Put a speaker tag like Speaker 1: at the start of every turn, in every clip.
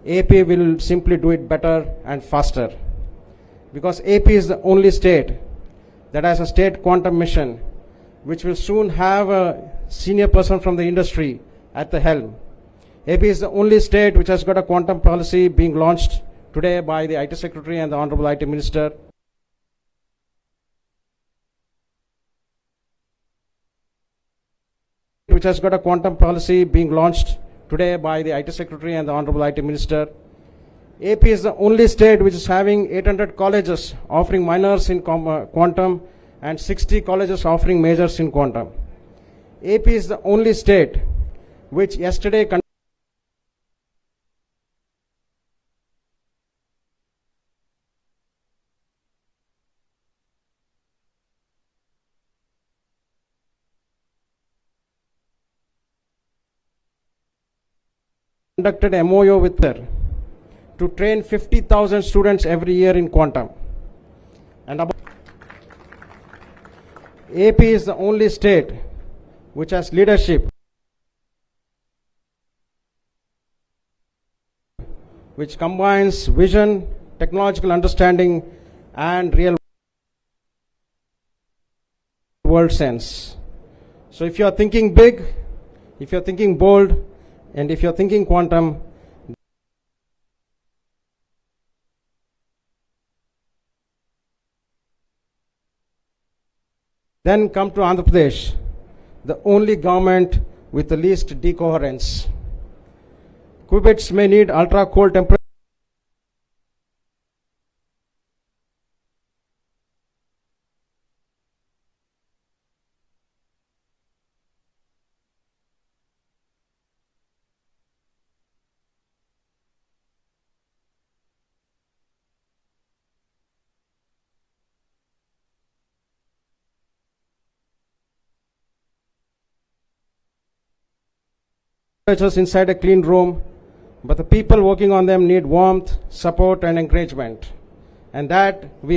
Speaker 1: AP will simply do it better and faster. Because AP is the only state that has a state quantum mission, which will soon have a senior person from the industry at the helm. AP is the only state which has got a quantum policy being launched today by the IT Secretary and the Honorable IT Minister. Which has got a quantum policy being launched today by the IT Secretary and the Honorable IT Minister. AP is the only state which is having 800 colleges offering minors in quantum and 60 colleges offering majors in quantum. AP is the only state which yesterday conducted MOU with her to train 50,000 students every year in quantum. And AP is the only state which has leadership, which combines vision, technological understanding, and real world sense. So if you are thinking big, if you are thinking bold, and if you are thinking quantum, then come to Andhra Pradesh, the only government with the least decoherence. Qubits may need ultra cold temperatures inside a clean room, but the people working on them need warmth, support, and encouragement. And that we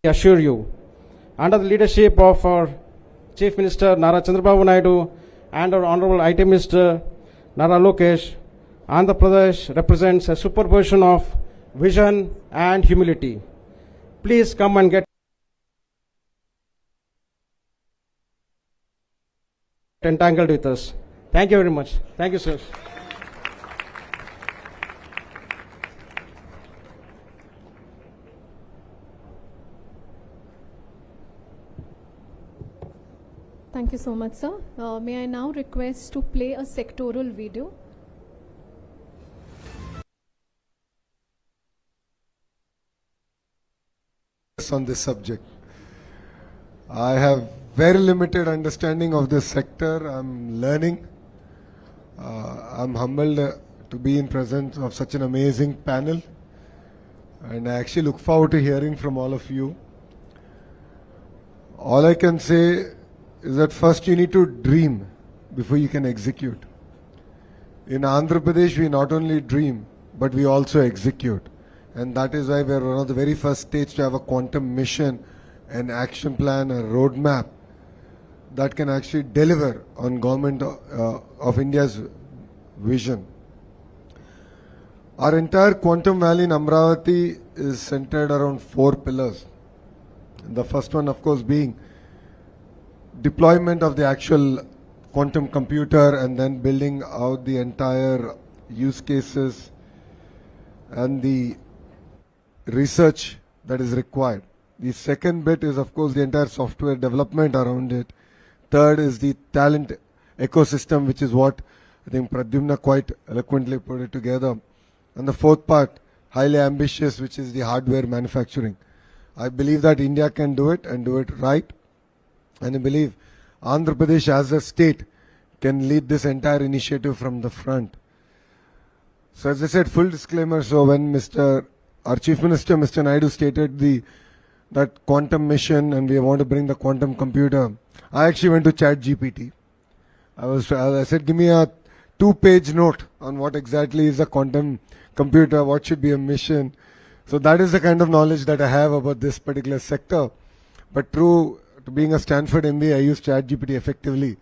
Speaker 1: assure you, under the leadership of our Chief Minister Nara Chandrababu Naidu and our Honorable IT Minister Nara Lokesh, Andhra Pradesh represents a superposition of vision and humility. Please come and get entangled with us. Thank you very much. Thank you, sir.
Speaker 2: Thank you so much, sir. May I now request to play a sectoral video?
Speaker 3: On this subject, I have very limited understanding of this sector. I'm learning. I'm humbled to be in presence of such an amazing panel, and I actually look forward to hearing from all of you. All I can say is that first you need to dream before you can execute. In Andhra Pradesh, we not only dream, but we also execute. And that is why we are one of the very first states to have a quantum mission, an action plan, a roadmap that can actually deliver on government of India's vision. Our entire quantum valley in Amravati is centered around 4 pillars. The first one, of course, being deployment of the actual quantum computer and then building out the entire use cases and the research that is required. The second bit is, of course, the entire software development around it. Third is the talent ecosystem, which is what I think Pradyumna quite eloquently put it together. And the fourth part, highly ambitious, which is the hardware manufacturing. I believe that India can do it and do it right. And I believe Andhra Pradesh as a state can lead this entire initiative from the front. So as I said, full disclaimer, so when our Chief Minister, Mr. Naidu, stated that quantum mission and we want to bring the quantum computer, I actually went to ChatGPT. I said, give me a 2-page note on what exactly is a quantum computer, what should be a mission. So that is the kind of knowledge that I have about this particular sector. But true to being a Stanford MBA, I use ChatGPT effectively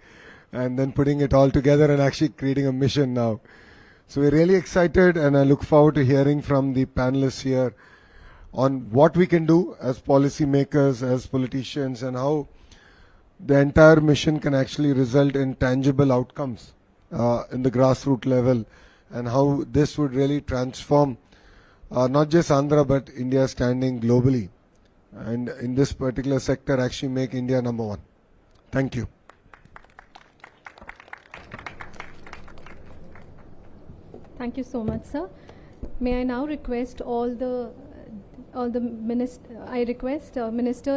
Speaker 3: and then putting it all together and actually creating a mission now. So we're really excited, and I look forward to hearing from the panelists here on what we can do as policymakers, as politicians, and how the entire mission can actually result in tangible outcomes in the grassroots level, and how this would really transform not just Andhra but India standing globally, and in this particular sector actually make India number one. Thank you.
Speaker 2: Thank you so much, sir. May I now request minister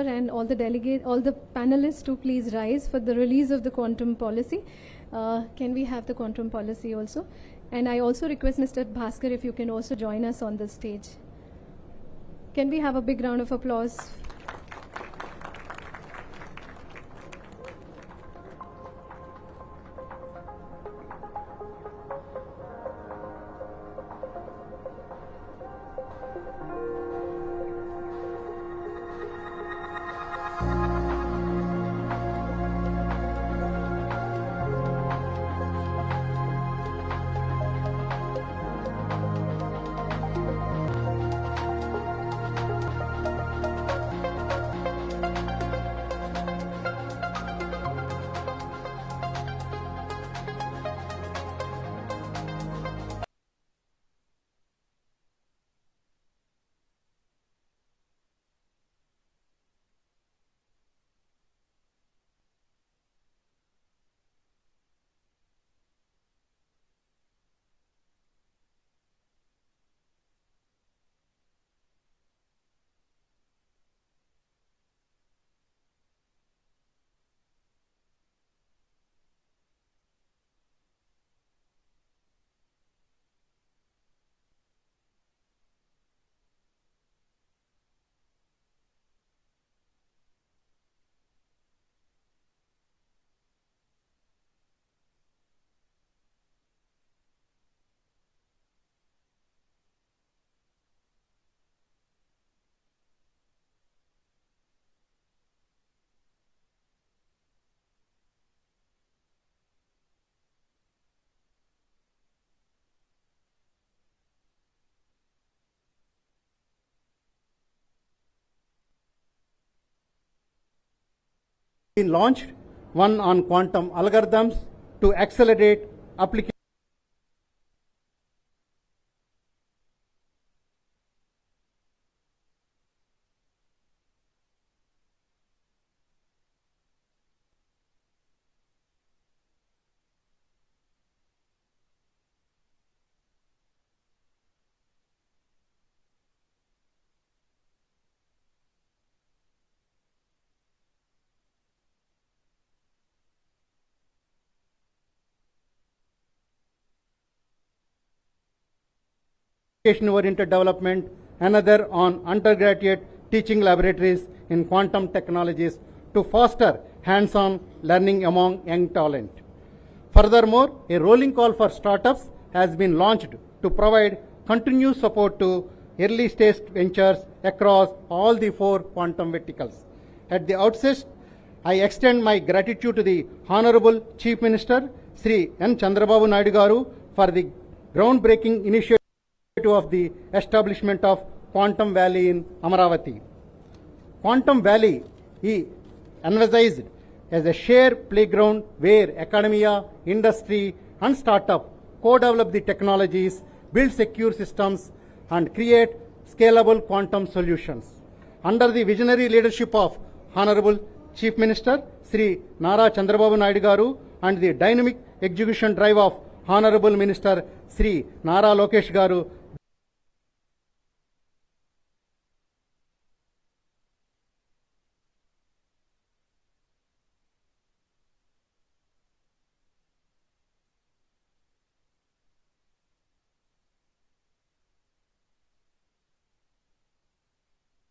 Speaker 2: and all the panelists to please rise for the release of the quantum policy. Can we have the quantum policy also? And I also request Mr. Bhaskar if you can also join us on the stage. Can we have a big round of applause?
Speaker 4: Been launched, one on quantum algorithms to accelerate application. Oriented development, another on undergraduate teaching laboratories in quantum technologies to foster hands-on learning among young talent. Furthermore, a rolling call for startups has been launched to provide continuous support to early stage ventures across all the 4 quantum verticals. At the outset, I extend my gratitude to the Honorable Chief Minister, Sri N. Chandrababu Naidu garu, for the groundbreaking initiative of the establishment of Quantum Valley in Amaravati. Quantum Valley is envisaged as a shared playground where academia, industry and startup co-develop the technologies, build secure systems and create scalable quantum solutions. Under the visionary leadership of Honorable Chief Minister Shri Nara Chandrababu Naidu garu and the dynamic execution drive of Honorable Minister Shri Nara Lokesh garu,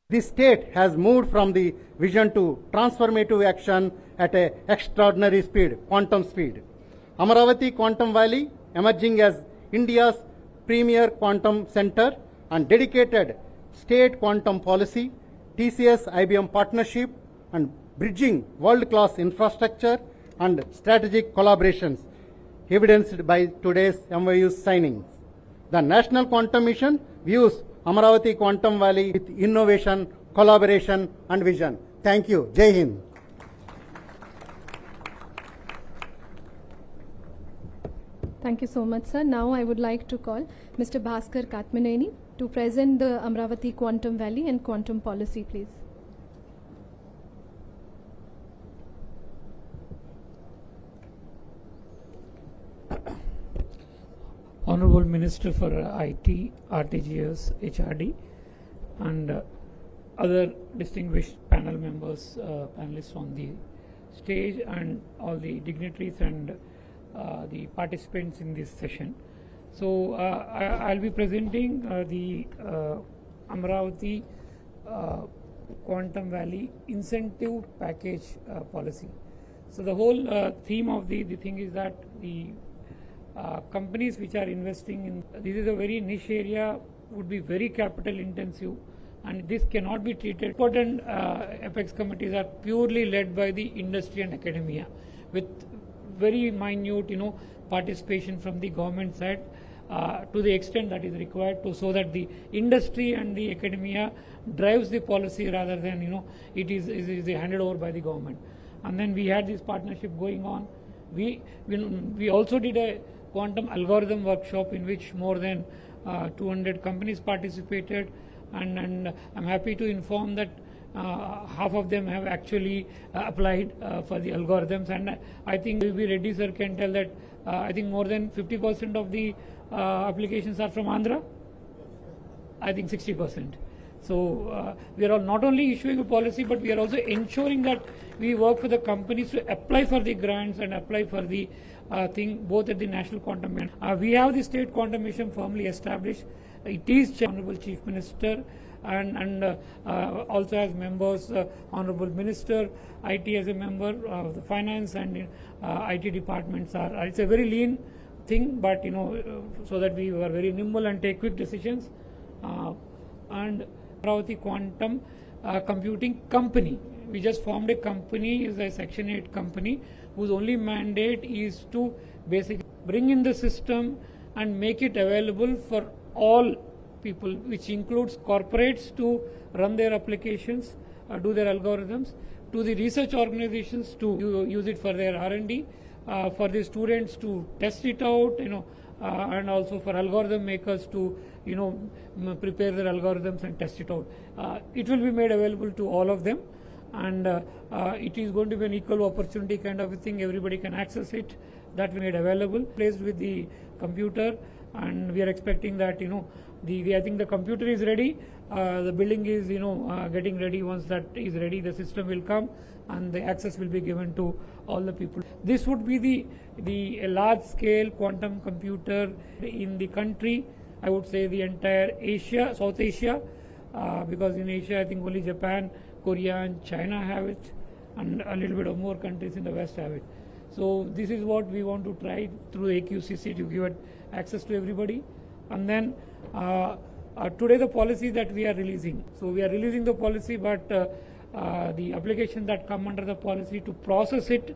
Speaker 4: The state has moved from the vision to transformative action at an extraordinary speed, quantum speed. Amaravati Quantum Valley emerging as India's premier quantum center and dedicated state quantum policy, TCS IBM partnership and bridging world-class infrastructure and strategic collaborations evidenced by today's MOU signings. The National Quantum Mission views Amaravati Quantum Valley with innovation, collaboration and vision. Thank you. Jai Hind.
Speaker 2: Thank you so much, sir. Now I would like to call Mr. Bhaskar Katmaneni to present the Amaravati Quantum Valley and quantum policy, please.
Speaker 5: Honorable Minister for IT, RTGS, HRD, and other distinguished panel members, panelists on the stage, and all the dignitaries and the participants in this session. So I'll be presenting the Amaravati Quantum Valley Incentive Package Policy. So the whole theme of the thing is that the companies which are investing in this is a very niche area, would be very capital intensive, and this cannot be treated. Important apex committees are purely led by the industry and academia, with very minute participation from the government side to the extent that is required to, so that the industry and the academia drives the policy rather than it is handed over by the government. And then we had this partnership going on. We also did a quantum algorithm workshop in which more than 200 companies participated, and I'm happy to inform that half of them have actually applied for the algorithms, and I think maybe Reddy sir can tell that I think more than 50% of the applications are from Andhra. I think 60%. So we are all not only issuing a policy, but we are also ensuring that we work with the companies to apply for the grants and apply for the thing both at the National Quantum Mission. We have the State Quantum Mission firmly established. It is Honorable Chief Minister and also as members Honorable Minister, IT as a member, the Finance and IT departments are. It's a very lean thing, but so that we were very nimble and take quick decisions. And Amaravati Quantum Computing Company. We just formed a company, is a Section 8 company, whose only mandate is to basically bring in the system and make it available for all people, which includes corporates to run their applications, do their algorithms, to the research organizations to use it for their R&D, for the students to test it out, and also for algorithm makers to prepare their algorithms and test it out. It will be made available to all of them, and it is going to be an equal opportunity kind of a thing. Everybody can access it. That we made available, placed with the computer, and we are expecting that I think the computer is ready. The building is getting ready. Once that is ready, the system will come and the access will be given to all the people. This would be the large scale quantum computer in the country. I would say the entire Asia, South Asia, because in Asia I think only Japan, Korea and China have it, and a little bit of more countries in the West have it. So this is what we want to try through the AQCC to give it access to everybody. And then today the policy that we are releasing. So we are releasing the policy, but the application that come under the policy to process it,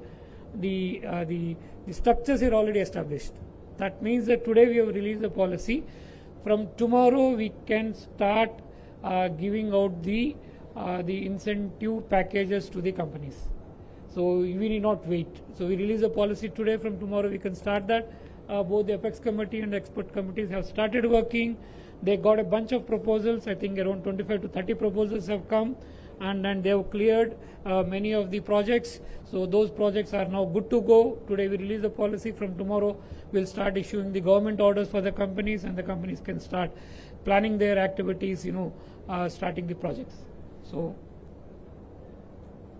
Speaker 5: the structures are already established. That means that today we have released the policy. From tomorrow we can start giving out the incentive packages to the companies. So we need not wait. So we release the policy today. From tomorrow we can start that. Both the Apex Committee and expert committees have started working. They got a bunch of proposals. I think around 25 to 30 proposals have come, and they have cleared many of the projects. So those projects are now good to go. Today we release the policy. From tomorrow we'll start issuing the government orders for the companies, and the companies can start planning their activities, starting the projects. So,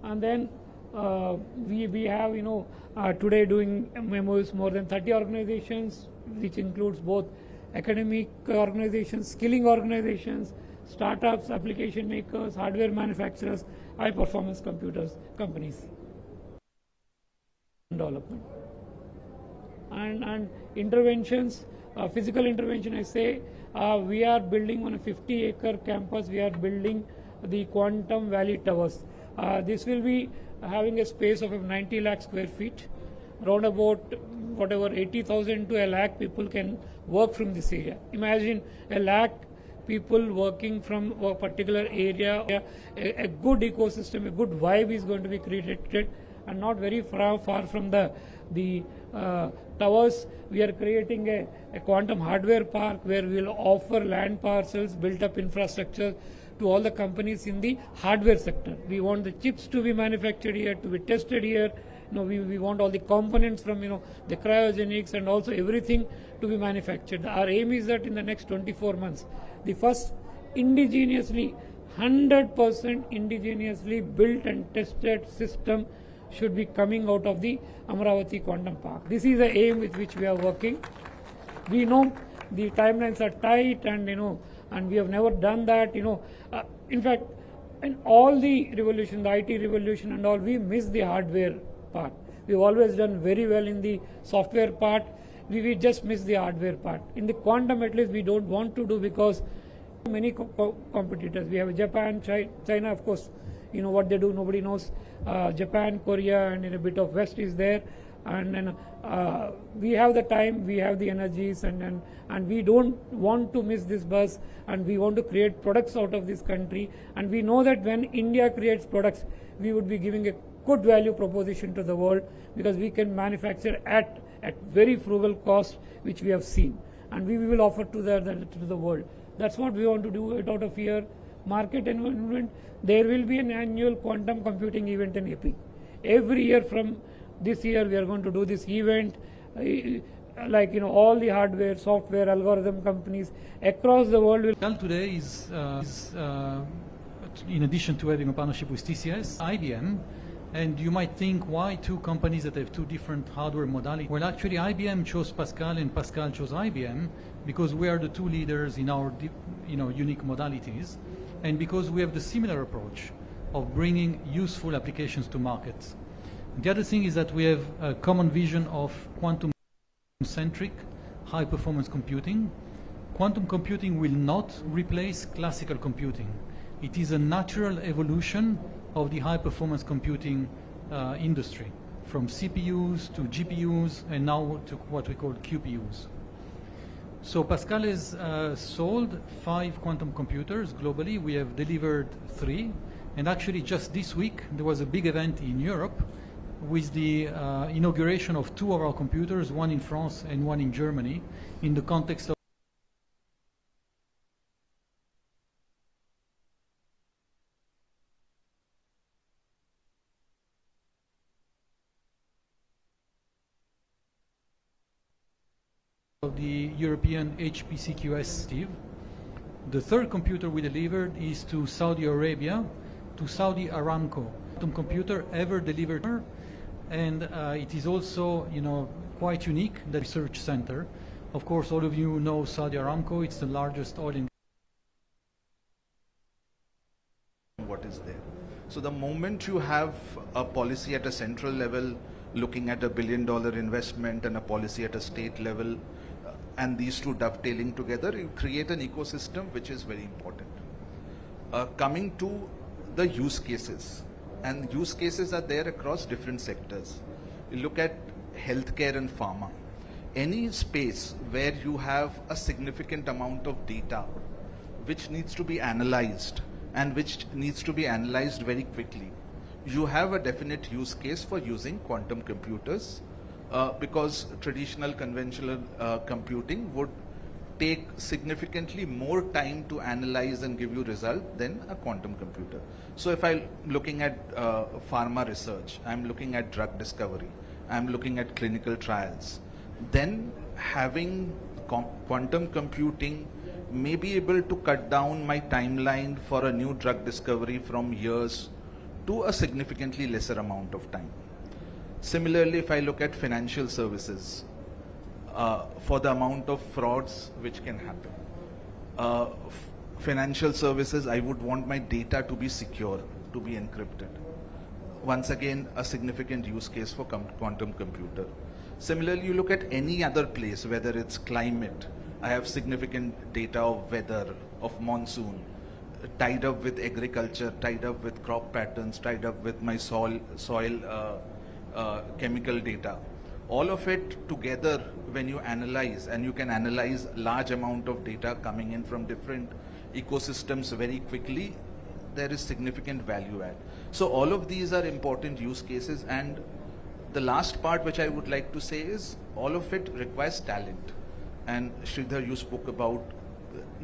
Speaker 5: and then we have today doing MOUs more than 30 organizations, which includes both academic organizations, skilling organizations, startups, application makers, hardware manufacturers, high performance computers companies. Development and interventions, physical intervention. I say we are building on a 50-acre campus. We are building the Quantum Valley Towers. This will be having a space of 90 lakh square feet. Round about whatever 80,000 to a lakh people can work from this area. Imagine a lakh people working from a particular area. A good ecosystem, a good vibe is going to be created, and not very far from the towers. We are creating a quantum hardware park where we will offer land parcels, built up infrastructure to all the companies in the hardware sector. We want the chips to be manufactured here, to be tested here. We want all the components from the cryogenics and also everything to be manufactured. Our aim is that in the next 24 months, the first indigenously, 100% indigenously built and tested system should be coming out of the Amaravati Quantum Park. This is the aim with which we are working. We know the timelines are tight, and and we have never done that. In fact, in all the revolution, the IT revolution and all, we missed the hardware part. We've always done very well in the software part. We just miss the hardware part. In the quantum, at least, we don't want to do, because many competitors. We have Japan, China, of course. What they do, nobody knows. Japan, Korea, and a bit of West is there. And we have the time, we have the energies, and we don't want to miss this bus, and we want to create products out of this country. And we know that when India creates products, we would be giving a good value proposition to the world, because we can manufacture at very frugal cost, which we have seen, and we will offer to the world. That's what we want to do it out of here. Market environment, there will be an annual quantum computing event in AP. Every year from this year, we are going to do this event, like all the hardware, software, algorithm companies across the world will.
Speaker 6: Well, today is in addition to having a partnership with TCS, IBM, and you might think, why two companies that have two different hardware modalities? Well, actually, IBM chose Pascal and Pascal chose IBM because we are the two leaders in our unique modalities, and because we have the similar approach of bringing useful applications to markets. The other thing is that we have a common vision of quantum-centric, high-performance computing. Quantum computing will not replace classical computing. It is a natural evolution of the high-performance computing industry, from CPUs to GPUs and now to what we call QPUs. So Pascal has sold 5 quantum computers globally. We have delivered 3. And actually just this week there was a big event in Europe with the inauguration of 2 of our computers, one in France and one in Germany, in the context of the European HPCQS Steve. The third computer we delivered is to Saudi Arabia, to Saudi Aramco. Quantum computer ever delivered, and it is also, quite unique, the research center. Of course, all of you know Saudi Aramco. It's the largest oil and
Speaker 7: what is there. So the moment you have a policy at a central level looking at $1 billion investment and a policy at a state level, and these two dovetailing together, you create an ecosystem which is very important. Coming to the use cases, and use cases are there across different sectors. You look at healthcare and pharma. Any space where you have a significant amount of data which needs to be analyzed, and which needs to be analyzed very quickly, you have a definite use case for using quantum computers, because traditional conventional computing would take significantly more time to analyze and give you result than a quantum computer. So if I'm looking at pharma research, I'm looking at drug discovery, I'm looking at clinical trials, then having quantum computing may be able to cut down my timeline for a new drug discovery from years to a significantly lesser amount of time. Similarly, if I look at financial services, for the amount of frauds which can happen, financial services, I would want my data to be secure, to be encrypted. Once again, a significant use case for quantum computer. Similarly, you look at any other place, whether it's climate, I have significant data of weather, of monsoon, tied up with agriculture, tied up with crop patterns, tied up with my soil chemical data. All of it together, when you analyze, and you can analyze large amount of data coming in from different ecosystems very quickly, there is significant value add. So all of these are important use cases, and the last part which I would like to say is all of it requires talent. And Sridhar, you spoke about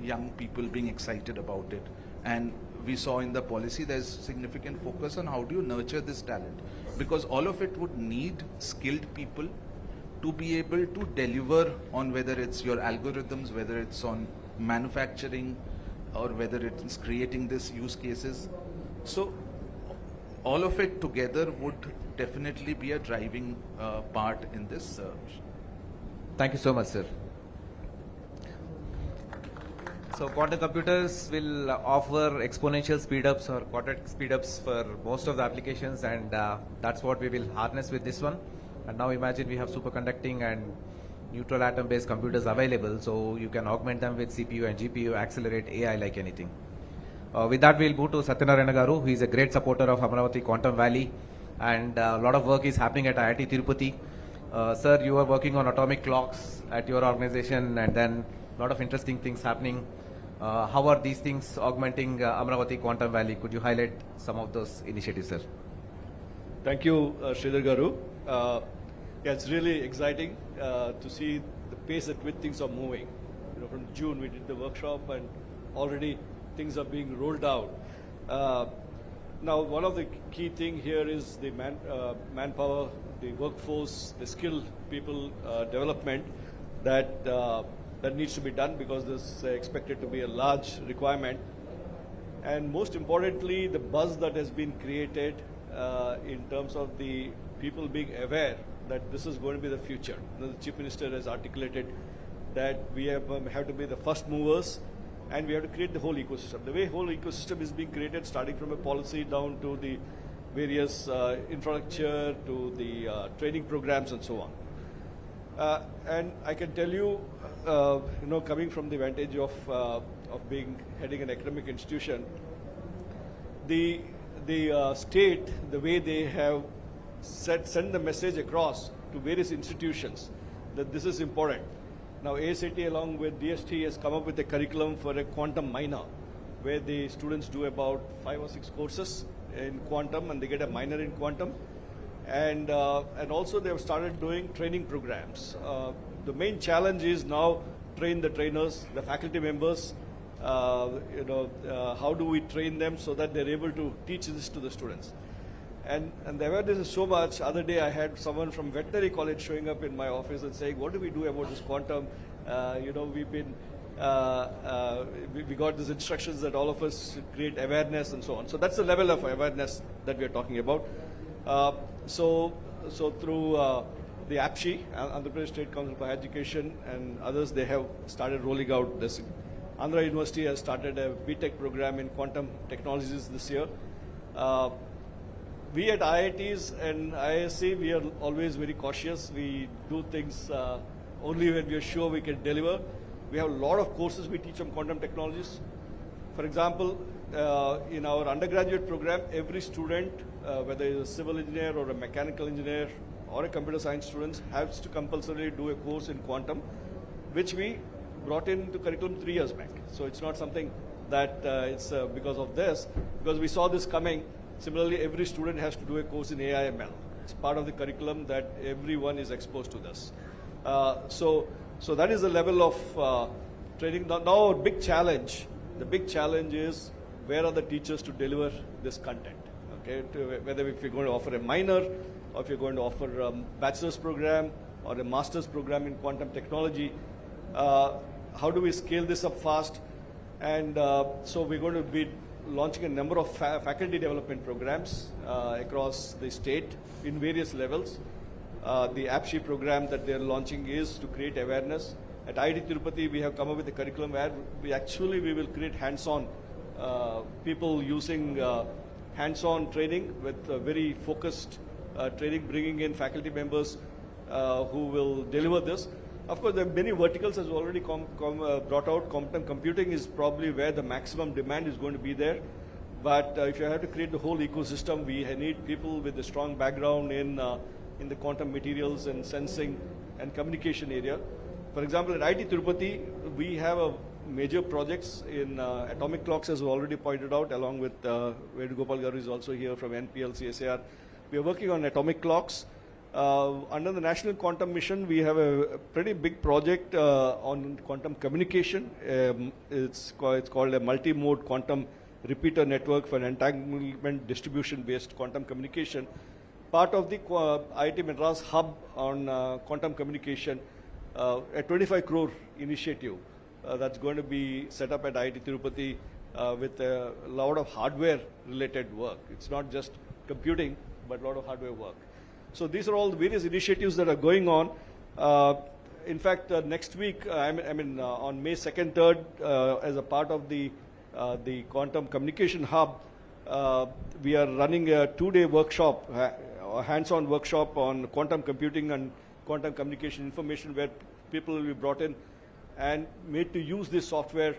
Speaker 7: young people being excited about it. And we saw in the policy there's significant focus on how do you nurture this talent. Because all of it would need skilled people to be able to deliver on whether it's your algorithms, whether it's on manufacturing, or whether it's creating these use cases. So all of it together would definitely be a driving part in this.
Speaker 8: Thank you so much, sir. So quantum computers will offer exponential speedups or quadratic speedups for most of the applications, and that's what we will harness with this one. And now imagine we have superconducting and neutral atom based computers available, so you can augment them with CPU and GPU, accelerate AI like anything. With that, we'll move to Satyanarayana Garu, who is a great supporter of Amaravati Quantum Valley, and a lot of work is happening at IIT Tirupati. Sir, you are working on atomic clocks at your organization, and then a lot of interesting things happening. How are these things augmenting Amaravati Quantum Valley? Could you highlight some of those initiatives, sir?
Speaker 9: Thank you, Sridhar Garu. Yeah, it's really exciting to see the pace at which things are moving. You know, from June we did the workshop, and already things are being rolled out. Now, one of the key thing here is the manpower, the workforce, the skilled people development that needs to be done, because this is expected to be a large requirement. And most importantly, the buzz that has been created in terms of the people being aware that this is going to be the future. You know, the Chief Minister has articulated that we have to be the first movers, and we have to create the whole ecosystem. The way whole ecosystem is being created, starting from a policy down to the various infrastructure, to the training programs and so on. And I can tell you, you know, coming from the vantage of heading an academic institution, the state, the way they have send the message across to various institutions that this is important. Now, ASAT along with DST has come up with a curriculum for a quantum minor, where the students do about 5 or 6 courses in quantum, and they get a minor in quantum. And also they have started doing training programs. The main challenge is now train the trainers, the faculty members. You know, how do we train them so that they're able to teach this to the students? And the awareness is so much. Other day I had someone from veterinary college showing up in my office and saying, what do we do about this quantum? You know, we've been, we got these instructions that all of us create awareness and so on. So that's the level of awareness that we're talking about. So through the APSHI, Andhra Pradesh State Council for Higher Education, and others, they have started rolling out this. Andhra University has started a BTech program in quantum technologies this year. We at IITs and IISc, we are always very cautious. We do things only when we are sure we can deliver. We have a lot of courses we teach on quantum technologies. For example, in our undergraduate program, every student, whether it's a civil engineer or a mechanical engineer or a computer science student, has to compulsorily do a course in quantum, which we brought into curriculum 3 years back. So it's not something that it's because of this, because we saw this coming. Similarly, every student has to do a course in AI/ML. It's part of the curriculum that everyone is exposed to this. So that is the level of training. Now our big challenge, the big challenge is where are the teachers to deliver this content? Okay, whether if you're going to offer a minor, or if you're going to offer a bachelor's program or a master's program in quantum technology, how do we scale this up fast? And so we're going to be launching a number of faculty development programs across the state in various levels. The APSHI program that they're launching is to create awareness. At IIT Tirupati, we have come up with a curriculum where we will create hands-on people using hands-on training with very focused training, bringing in faculty members who will deliver this. Of course, there are many verticals as already brought out. Quantum computing is probably where the maximum demand is going to be there. But if you have to create the whole ecosystem, we need people with a strong background in the quantum materials and sensing and communication area. For example, at IIT Tirupati, we have a major projects in atomic clocks, as we already pointed out, along with Vedugopal Garu is also here from NPL, CSAR. We are working on atomic clocks. Under the National Quantum Mission, we have a pretty big project on quantum communication. It's called a multi-mode quantum repeater network for entanglement distribution-based quantum communication. Part of the IIT Madras hub on quantum communication, a 25 crore initiative that's going to be set up at IIT Tirupati with a lot of hardware-related work. It's not just computing, but a lot of hardware work. So these are all the various initiatives that are going on. In fact, next week, on May 2nd, 3rd, as a part of the Quantum Communication Hub, we are running a 2-day workshop, a hands-on workshop on quantum computing and quantum communication information, where people will be brought in and made to use this software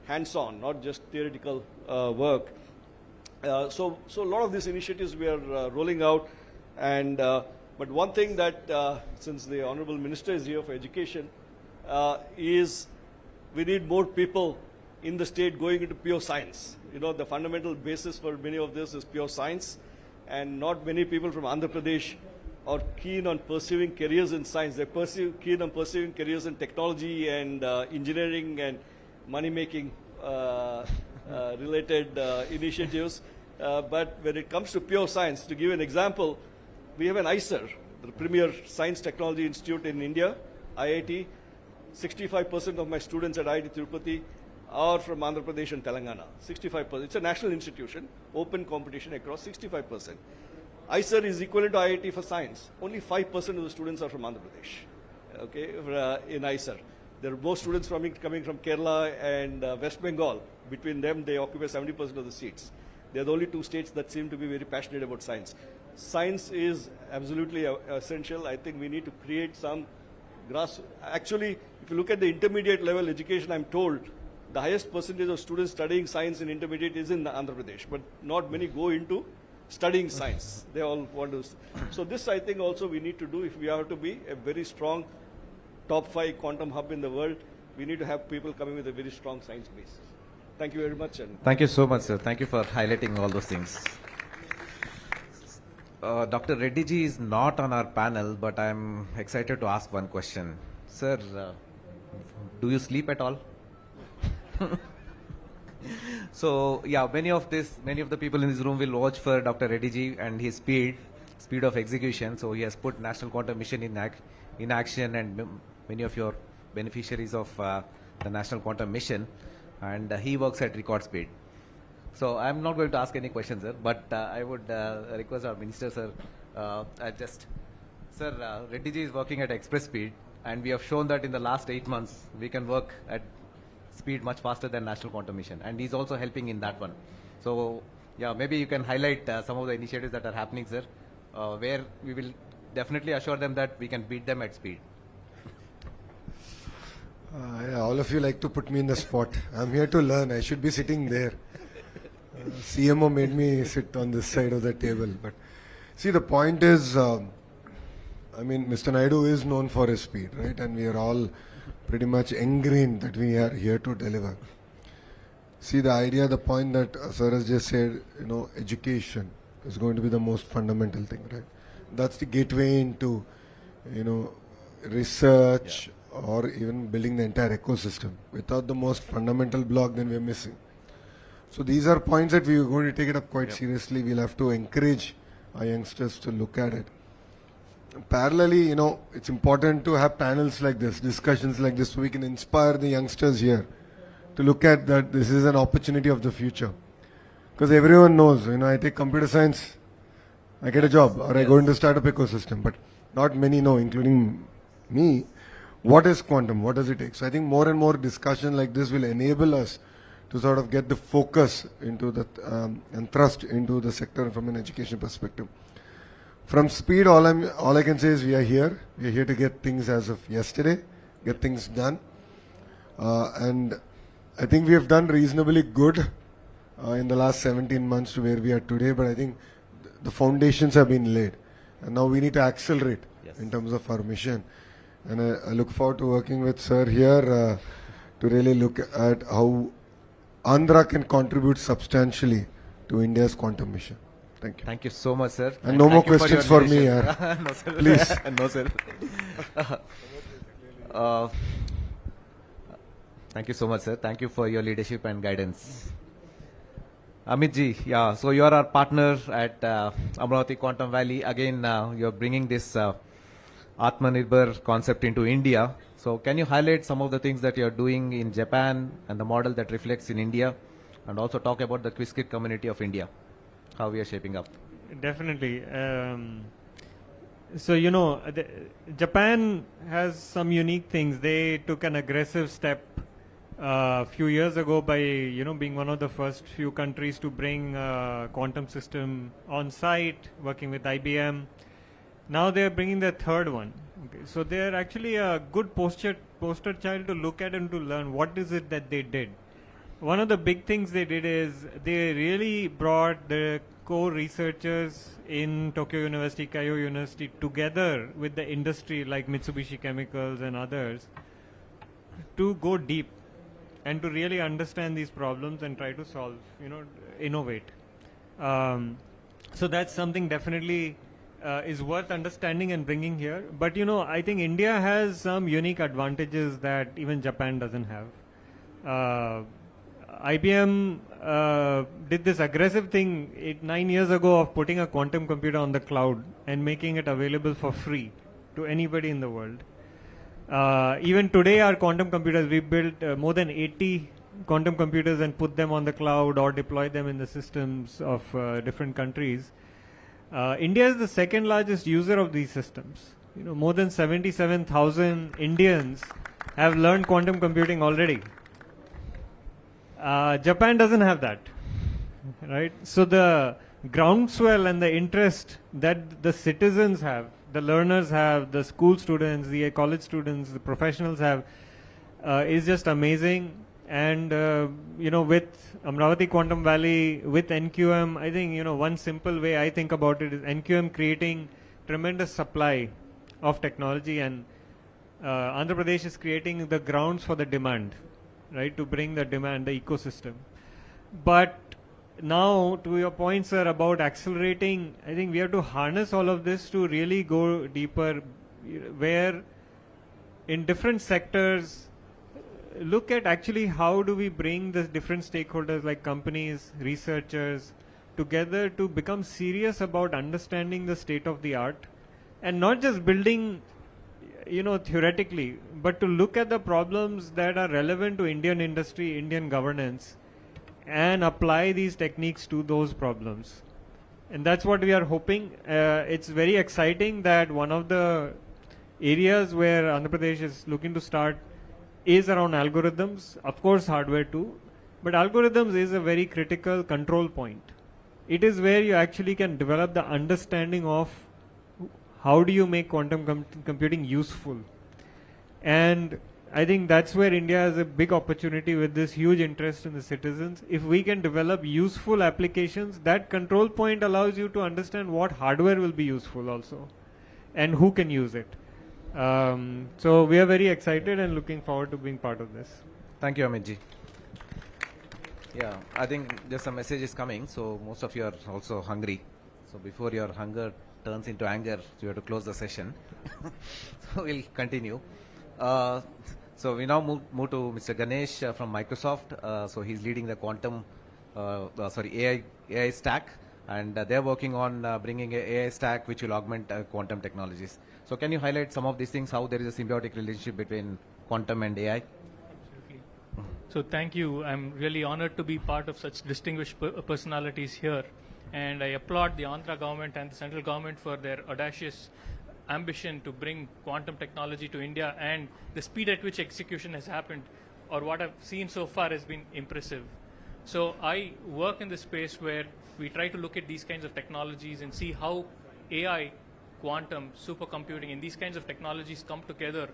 Speaker 9: hands-on, not just theoretical work. So a lot of these initiatives we are rolling out. And but one thing that, since the Honorable Minister is here for education, is we need more people in the state going into pure science. You know, the fundamental basis for many of this is pure science, and not many people from Andhra Pradesh are keen on pursuing careers in science. They're keen on pursuing careers in technology and engineering and money-making related initiatives. But when it comes to pure science, to give an example, we have an ISR, the premier science technology institute in India, IIT. 65% of my students at IIT Tirupati are from Andhra Pradesh and Telangana. 65%. It's a national institution, open competition across 65%. ISR is equivalent to IIT for science. Only 5% of the students are from Andhra Pradesh, okay, in ISR. There are more students coming from Kerala and West Bengal. Between them, they occupy 70% of the seats. They're the only two states that seem to be very passionate about science. Science is absolutely essential. I think we need to create some Actually, if you look at the intermediate level education, I'm told the highest percentage of students studying science in intermediate is in Andhra Pradesh, but not many go into studying science. They all want to. So this, I think, also we need to do if we have to be a very strong top 5 quantum hub in the world. We need to have people coming with a very strong science base. Thank you very much. And
Speaker 8: thank you so much, sir. Thank you for highlighting all those things. Dr. Reddy ji is not on our panel, but I'm excited to ask one question. Sir, do you sleep at all? So, yeah, many of the people in this room will watch for Dr. Reddy ji and his speed of execution. So he has put National Quantum Mission in action, and many of your beneficiaries of the National Quantum Mission, and he works at record speed. So I'm not going to ask any questions, sir, but I would request our minister, sir, Reddy ji is working at express speed, and we have shown that in the last 8 months we can work at speed much faster than National Quantum Mission, and he's also helping in that one. So yeah, maybe you can highlight some of the initiatives that are happening, sir, where we will definitely assure them that we can beat them at speed.
Speaker 3: Yeah, all of you like to put me in the spot. I'm here to learn. I should be sitting there. CMO made me sit on this side of the table. But see, the point is, Mr. Naidu is known for his speed, right? And we are all pretty much ingrained that we are here to deliver. See, the idea, the point that sir has just said, education is going to be the most fundamental thing, right? That's the gateway into, research or even building the entire ecosystem. Without the most fundamental block, then we're missing. So these are points that we are going to take it up quite seriously. We'll have to encourage our youngsters to look at it. Parallelly, it's important to have panels like this, discussions like this, so we can inspire the youngsters here to look at that this is an opportunity of the future. Because everyone knows, I take computer science, I get a job, or I go into startup ecosystem, but not many know, including me, what is quantum? What does it take? So I think more and more discussion like this will enable us to sort of get the focus into the and thrust into the sector from an education perspective. From speed, all I can say is we are here. We are here to get things as of yesterday, get things done, and I think we have done reasonably good in the last 17 months to where we are today. But I think the foundations have been laid, and now we need to accelerate in terms of our mission. And I look forward to working with Sir here to really look at how Andhra can contribute substantially to India's quantum mission. Thank you.
Speaker 8: Thank you so much, sir.
Speaker 3: And no more
Speaker 8: Thank you
Speaker 3: questions
Speaker 8: your
Speaker 3: for me,
Speaker 8: leadership.
Speaker 3: yaar.
Speaker 8: No, sir.
Speaker 3: Please.
Speaker 8: No, sir. Thank you so much, sir. Thank you for your leadership and guidance. Amit ji, yeah, so you are our partner at Amravati Quantum Valley. Again, you are bringing this Atmanirbhar concept into India. So can you highlight some of the things that you are doing in Japan and the model that reflects in India, and also talk about the Quiz-Kit community of India, how we are shaping up?
Speaker 10: Definitely. So, Japan has some unique things. They took an aggressive step a few years ago by, being one of the first few countries to bring quantum system on site, working with IBM. Now they are bringing their third one. Okay. So they are actually a good poster child to look at and to learn what is it that they did. One of the big things they did is they really brought the core researchers in Tokyo University, Keio University together with the industry like Mitsubishi Chemicals and others to go deep and to really understand these problems and try to solve, innovate. So that's something definitely is worth understanding and bringing here. But I think India has some unique advantages that even Japan doesn't have. IBM did this aggressive thing 9 years ago of putting a quantum computer on the cloud and making it available for free to anybody in the world. Even today our quantum computers, we built more than 80 quantum computers and put them on the cloud or deploy them in the systems of different countries. India is the second largest user of these systems. More than 77,000 Indians have learned quantum computing already. Japan doesn't have that, right? So the groundswell and the interest that the citizens have, the learners have, the school students, the college students, the professionals have, is just amazing. And, with Amravati Quantum Valley, with NQM, I think, one simple way I think about it is NQM creating tremendous supply of technology, and Andhra Pradesh is creating the grounds for the demand, right, to bring the demand, the ecosystem. But now, to your point, sir, about accelerating, I think we have to harness all of this to really go deeper, where in different sectors, look at actually how do we bring the different stakeholders like companies, researchers together to become serious about understanding the state of the art, and not just building, theoretically, but to look at the problems that are relevant to Indian industry, Indian governance, and apply these techniques to those problems. And that's what we are hoping. It's very exciting that one of the areas where Andhra Pradesh is looking to start is around algorithms, of course hardware too, but algorithms is a very critical control point. It is where you actually can develop the understanding of how do you make quantum computing useful. And I think that's where India has a big opportunity with this huge interest in the citizens. If we can develop useful applications, that control point allows you to understand what hardware will be useful also and who can use it. So we are very excited and looking forward to being part of this.
Speaker 8: Thank you, Amit ji. Yeah, I think just a message is coming, so most of you are also hungry. So before your hunger turns into anger, you have to close the session. So we'll continue. So we now move to Mr. Ganesh from Microsoft. So he's leading the quantum, AI stack, and they're working on bringing an AI stack which will augment quantum technologies. So can you highlight some of these things, how there is a symbiotic relationship between quantum and AI?
Speaker 11: Absolutely. So thank you. I'm really honored to be part of such distinguished personalities here. And I applaud the Andhra government and the central government for their audacious ambition to bring quantum technology to India, and the speed at which execution has happened, or what I've seen so far, has been impressive. So I work in the space where we try to look at these kinds of technologies and see how AI, quantum, supercomputing, and these kinds of technologies come together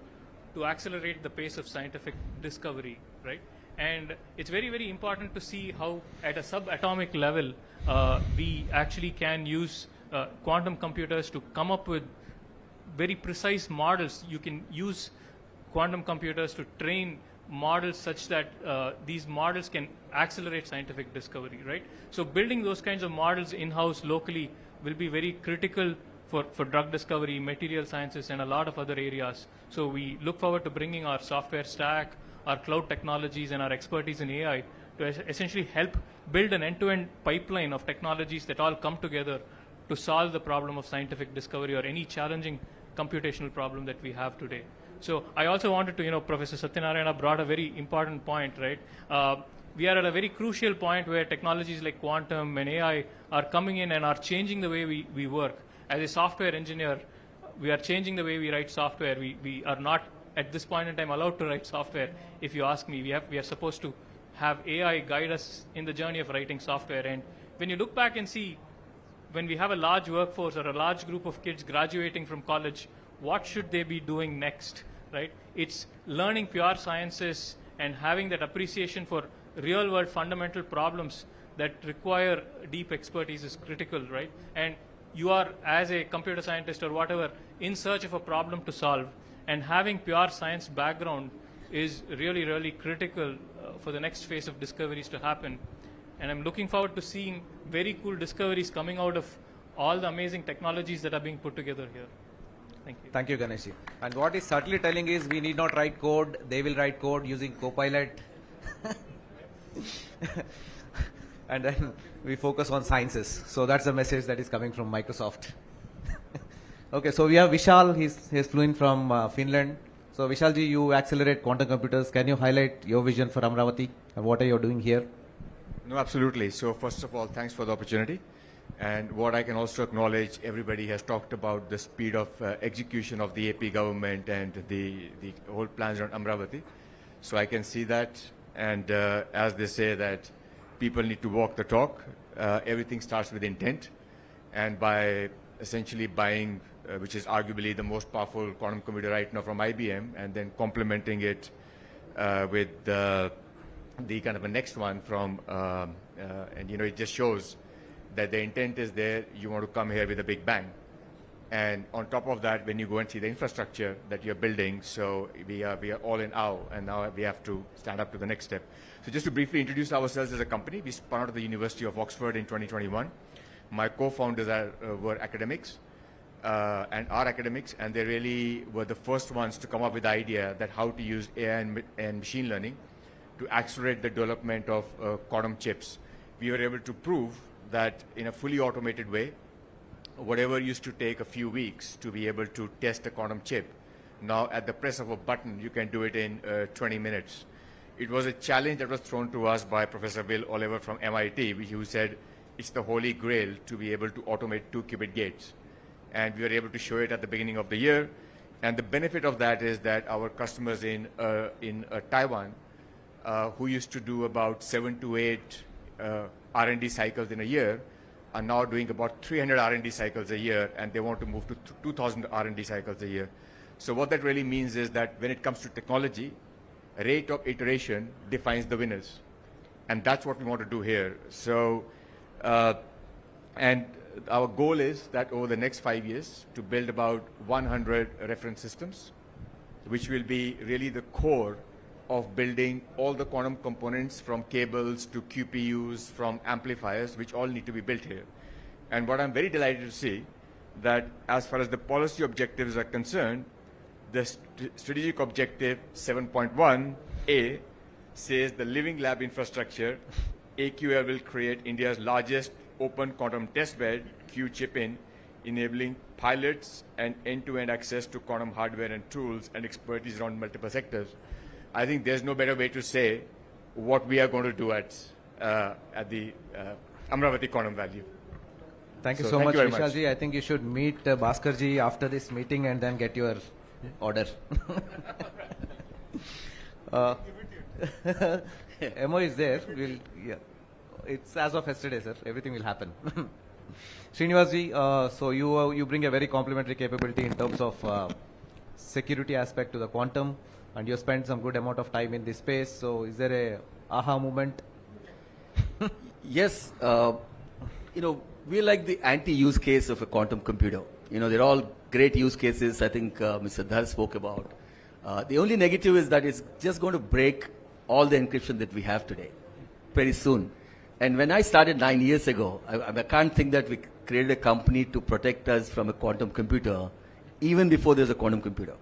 Speaker 11: to accelerate the pace of scientific discovery, right? And it's very, very important to see how at a subatomic level we actually can use quantum computers to come up with very precise models. You can use quantum computers to train models such that these models can accelerate scientific discovery, right? So building those kinds of models in-house locally will be very critical for drug discovery, material sciences, and a lot of other areas. So we look forward to bringing our software stack, our cloud technologies, and our expertise in AI to essentially help build an end-to-end pipeline of technologies that all come together to solve the problem of scientific discovery or any challenging computational problem that we have today. So I also wanted to, Professor Satyanarayana brought a very important point, right? We are at a very crucial point where technologies like quantum and AI are coming in and are changing the way we work. As a software engineer, we are changing the way we write software. We are not, at this point in time, allowed to write software. If you ask me, we are supposed to have AI guide us in the journey of writing software. And when you look back and see, when we have a large workforce or a large group of kids graduating from college, what should they be doing next, right? It's learning pure sciences and having that appreciation for real-world fundamental problems that require deep expertise is critical, right? And you are, as a computer scientist or whatever, in search of a problem to solve, and having pure science background is really, really critical for the next phase of discoveries to happen. And I'm looking forward to seeing very cool discoveries coming out of all the amazing technologies that are being put together here. Thank you.
Speaker 8: Thank you, Ganeshi. And what he's certainly telling is we need not write code. They will write code using Copilot. And then we focus on sciences. So that's the message that is coming from Microsoft. Okay, so we have Vishal. He's fluent from Finland. So Vishalji, you accelerate quantum computers. Can you highlight your vision for Amravati and what are you doing here?
Speaker 12: No, absolutely. So first of all, thanks for the opportunity. And what I can also acknowledge, everybody has talked about the speed of execution of the AP government and the whole plans around Amravati. So I can see that. And as they say that people need to walk the talk, everything starts with intent. And by essentially buying, which is arguably the most powerful quantum computer right now from IBM, and then complementing it with the kind of a next one from, and it just shows that the intent is there. You want to come here with a big bang. And on top of that, when you go and see the infrastructure that you're building, so we are all in awe, and now we have to stand up to the next step. So just to briefly introduce ourselves as a company, we spun out of the University of Oxford in 2021. My co-founders were academics and are academics, and they really were the first ones to come up with the idea that how to use AI and machine learning to accelerate the development of quantum chips. We were able to prove that in a fully automated way, whatever used to take a few weeks to be able to test a quantum chip, now at the press of a button, you can do it in 20 minutes. It was a challenge that was thrown to us by Professor Will Oliver from MIT, who said it's the holy grail to be able to automate 2-qubit gates. And we were able to show it at the beginning of the year. And the benefit of that is that our customers in Taiwan, who used to do about 7 to 8 R&D cycles in a year, are now doing about 300 R&D cycles a year, and they want to move to 2,000 R&D cycles a year. So what that really means is that when it comes to technology, rate of iteration defines the winners. And that's what we want to do here. So, and our goal is that over the next 5 years to build about 100 reference systems, which will be really the core of building all the quantum components from cables to QPUs, from amplifiers, which all need to be built here. And what I'm very delighted to see that as far as the policy objectives are concerned, the strategic objective 7.1A says the living lab infrastructure, AQL will create India's largest open quantum testbed, QChip-in, enabling pilots and end-to-end access to quantum hardware and tools and expertise around multiple sectors. I think there's no better way to say what we are going to do at the Amravati Quantum Value.
Speaker 8: Thank you
Speaker 12: So
Speaker 8: so
Speaker 12: thank
Speaker 8: much,
Speaker 12: you very
Speaker 8: Vishal
Speaker 12: much.
Speaker 8: ji. I think you should meet Bhaskar ji after this meeting and then get your order. MO is there. Yeah. It's as of yesterday, sir. Everything will happen. Srinivas ji, so you bring a very complementary capability in terms of security aspect to the quantum, and you spent some good amount of time in this space. So is there a aha moment?
Speaker 13: Yes, we like the anti-use case of a quantum computer. They're all great use cases. I think Mr. Dhar spoke about. The only negative is that it's just going to break all the encryption that we have today very soon. And when I started 9 years ago, I can't think that we created a company to protect us from a quantum computer even before there's a quantum computer.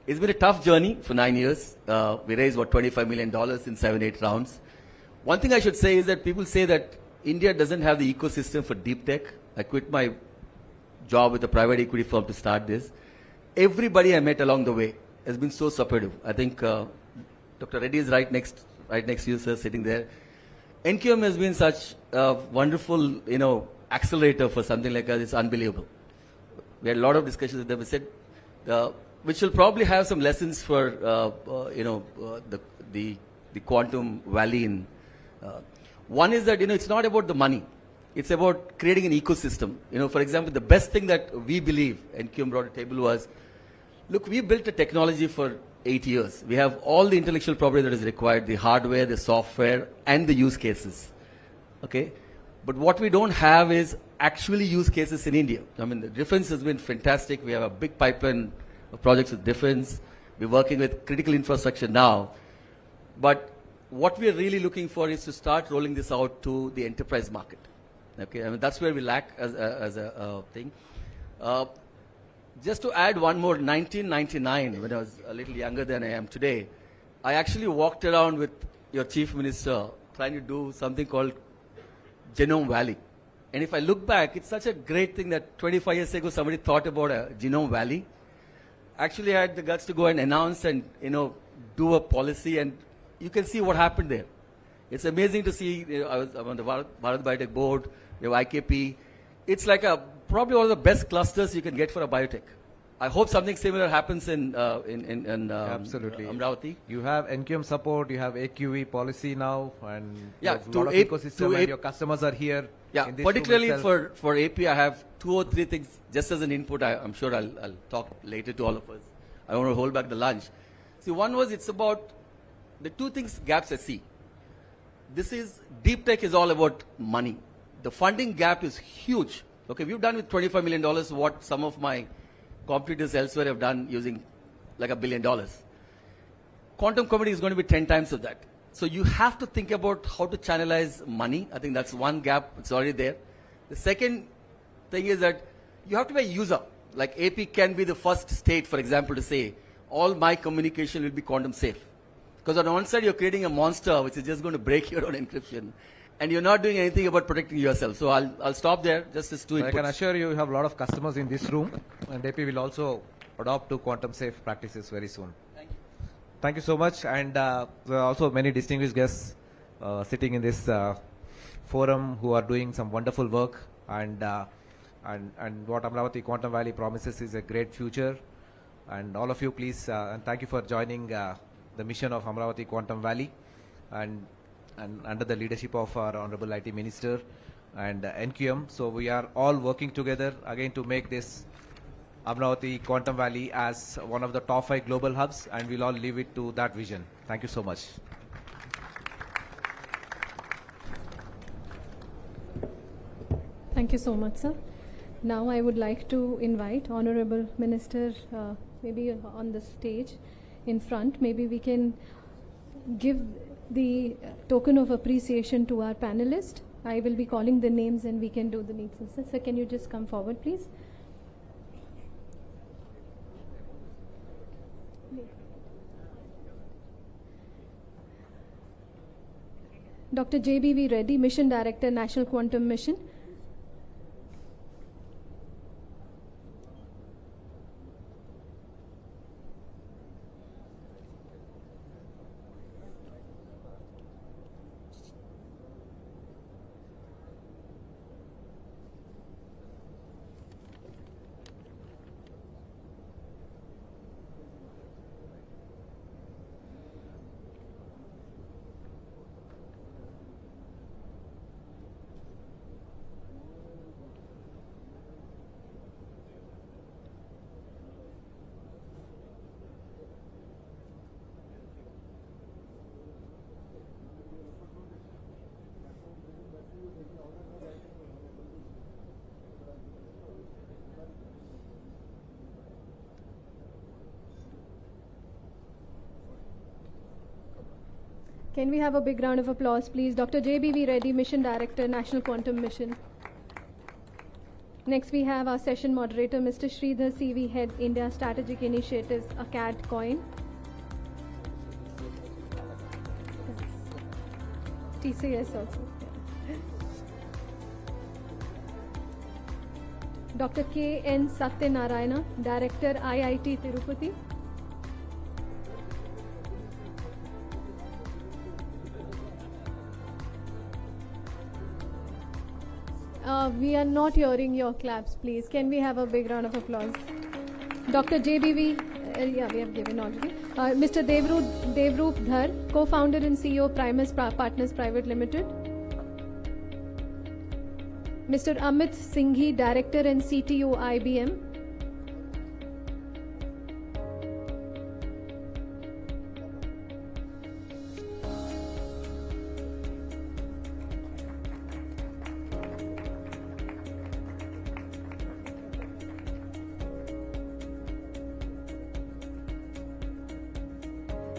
Speaker 13: It's been a tough journey for 9 years. We raised $25 million in 7-8 rounds. One thing I should say is that people say that India doesn't have the ecosystem for deep tech. I quit my job with a private equity firm to start this. Everybody I met along the way has been so supportive. I think Dr. Reddy is right next to you, sir, sitting there. NQM has been such a wonderful, accelerator for something like that. It's unbelievable. We had a lot of discussions with them. We said, which will probably have some lessons for, the quantum valley. One is that, it's not about the money. It's about creating an ecosystem. For example, the best thing that we believe NQM brought to the table was, look, we built a technology for 8 years. We have all the intellectual property that is required, the hardware, the software, and the use cases. Okay? But what we don't have is actually use cases in India. I mean, the defense has been fantastic. We have a big pipeline of projects with defense. We're working with critical infrastructure now. But what we are really looking for is to start rolling this out to the enterprise market. Okay? I mean, that's where we lack as a thing. Just to add one more, 1999, when I was a little younger than I am today, I actually walked around with your chief minister trying to do something called Genome Valley. And if I look back, it's such a great thing that 25 years ago somebody thought about a Genome Valley. Actually, I had the guts to go and announce and, do a policy, and you can see what happened there. It's amazing to see. I'm on the Bharat Biotech board. We have IKP. It's like probably one of the best clusters you can get for a biotech. I hope something similar happens in
Speaker 8: Absolutely.
Speaker 13: Amravati.
Speaker 8: You have NQM support, you have AQE policy now, and
Speaker 13: Yeah,
Speaker 8: there's a
Speaker 13: to
Speaker 8: lot of
Speaker 13: A-
Speaker 8: ecosystem,
Speaker 13: to
Speaker 8: and
Speaker 13: A-
Speaker 8: your customers are here.
Speaker 13: Yeah,
Speaker 8: in this
Speaker 13: particularly
Speaker 8: room itself.
Speaker 13: for AP, I have 2 or 3 things just as an input. I'm sure I'll talk later to all of us. I don't want to hold back the lunch. See, one was it's about the 2 things gaps I see. This is deep tech is all about money. The funding gap is huge. Okay, we've done with $25 million what some of my competitors elsewhere have done using like $1 billion. Quantum computing is going to be 10 times of that. So you have to think about how to channelize money. I think that's one gap. It's already there. The second thing is that you have to be a user. Like AP can be the first state, for example, to say, all my communication will be quantum safe. Because on one side, you're creating a monster which is just going to break your own encryption. And you're not doing anything about protecting yourself. So I'll stop there, just as 2 inputs.
Speaker 8: I can assure you, you have a lot of customers in this room, and AP will also adopt to quantum safe practices very soon.
Speaker 13: Thank you.
Speaker 8: Thank you so much, and there are also many distinguished guests sitting in this forum who are doing some wonderful work, and what Amravati Quantum Valley promises is a great future. And all of you, please, and thank you for joining the mission of Amravati Quantum Valley, and under the leadership of our Honorable IT Minister and NQM. So we are all working together again to make this Amravati Quantum Valley as one of the top 5 global hubs, and we'll all leave it to that vision. Thank you so much.
Speaker 2: Thank you so much, sir. Now I would like to invite Honorable Minister maybe on the stage in front. Maybe we can give the token of appreciation to our panelists. I will be calling the names and we can do the needs. Sir, can you just come forward, please? Dr. JBV Reddy, Mission Director, National Quantum Mission. Can we have a big round of applause, please? Dr. JBV Reddy, Mission Director, National Quantum Mission. Next, we have our session moderator, Mr. Sridhar CV, Head, India Strategic Initiatives, a CAD coin. TCS also. Dr. K.N. Satyanarayana, Director, IIT Tirupati. We are not hearing your claps, please. Can we have a big round of applause? Dr. JBV, yeah, we have given already. Mr. Devroop Dhar, co-founder and CEO, Primus Partners Private Limited. Mr. Amit Singhi, Director and CTO, IBM.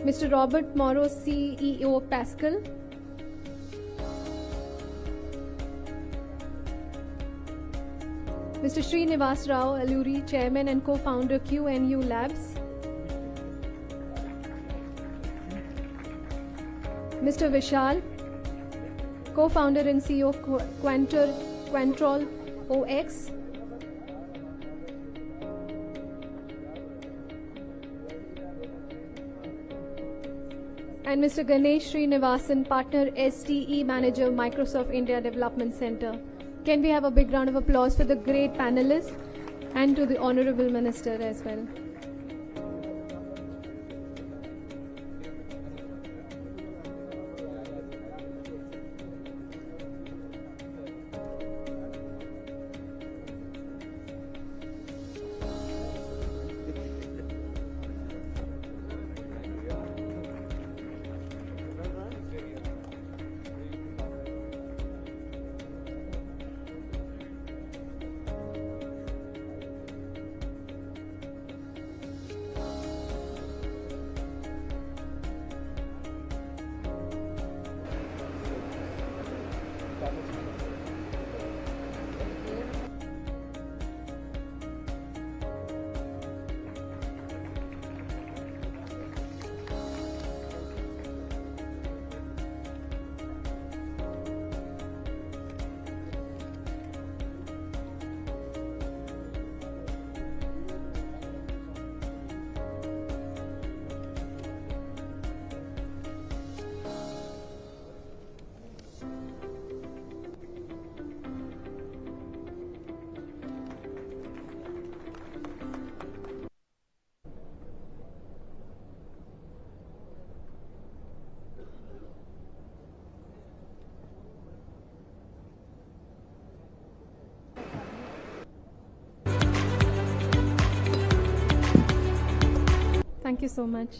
Speaker 2: Mr. Robert Morrow, CEO, Pascal. Mr. Srinivasrao Alluri, Chairman and Co-founder, QNU Labs. Mr. Vishal, Co-founder and CEO, Quantrol OX. And Mr. Ganesh Srinivasan, Partner, STE Manager, Microsoft India Development Center. Can we have a big round of applause for the great panelists and to the Honorable Minister as well. Thank you so much.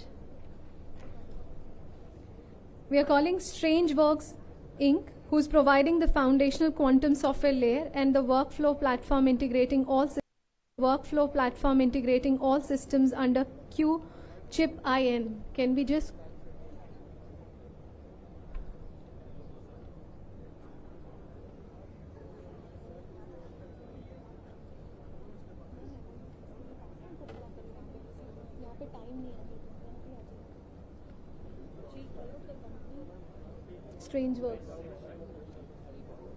Speaker 2: We are calling StrangeWorks Inc., who's providing the foundational quantum software layer and the workflow platform integrating all systems under Q chip IN. Can we just StrangeWorks?